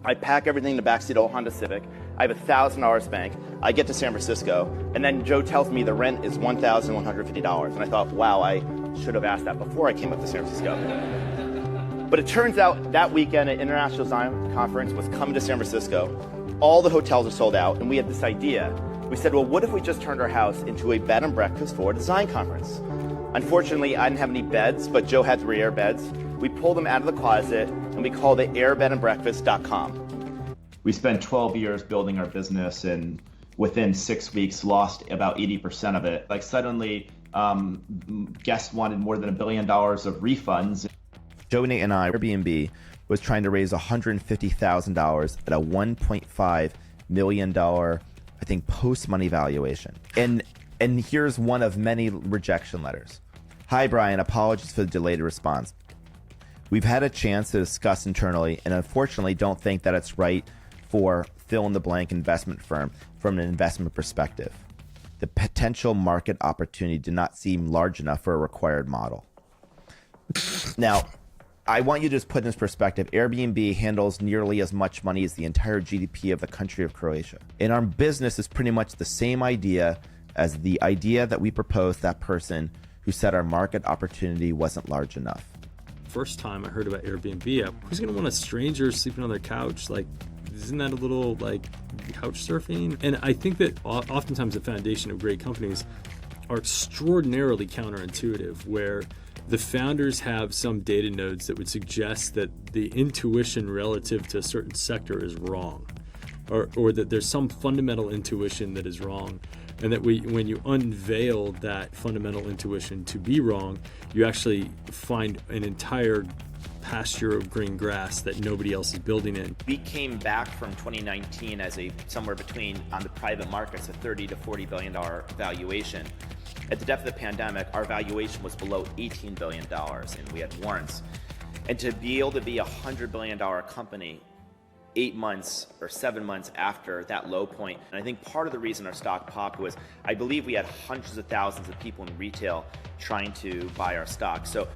I pack everything in the backseat of a Honda Civic. I have $1,000 bank. I get to San Francisco, and then Joe tells me the rent is $1,150. And I thought, wow, I should have asked that before I came up to San Francisco. But it turns out that weekend at International Design Conference was coming to San Francisco. All the hotels are sold out, and we had this idea. We said, well, what if we just turned our house into a bed and breakfast for a design conference? Unfortunately, I didn't have any beds, but Joe had 3 air beds. We pulled them out of the closet, and we called it airbedandbreakfast.com. We spent 12 years building our business, and within 6 weeks, lost about 80% of it. Like suddenly, guests wanted more than $1 billion of refunds. Joe, Nate, and I, Airbnb was trying to raise $150,000 at a $1.5 million, I think, post-money valuation. And here's one of many rejection letters. Hi, Brian. Apologies for the delayed response. We've had a chance to discuss internally and unfortunately don't think that it's right for fill-in-the-blank investment firm from an investment perspective. The potential market opportunity did not seem large enough for a required model. Now, I want you to just put in this perspective. Airbnb handles nearly as much money as the entire GDP of the country of Croatia. And our business is pretty much the same idea as the idea that we proposed that person who said our market opportunity wasn't large enough. First time I heard about Airbnb, who's gonna want a stranger sleeping on their couch? Like, isn't that a little like couch surfing? And I think that oftentimes the foundation of great companies are extraordinarily counterintuitive, where the founders have some data nodes that would suggest that the intuition relative to a certain sector is wrong, or that there's some fundamental intuition that is wrong. And that when you unveil that fundamental intuition to be wrong, you actually find an entire pasture of green grass that nobody else is building in. We came back from 2019 as somewhere between, on the private markets, a $30 to $40 billion valuation. At the depth of the pandemic, our valuation was below $18 billion, and we had warrants. And to be able to be a $100 billion company 8 months or 7 months after that low point. And I think part of the reason our stock popped was I believe we had hundreds of thousands of people in retail trying to buy our stock. So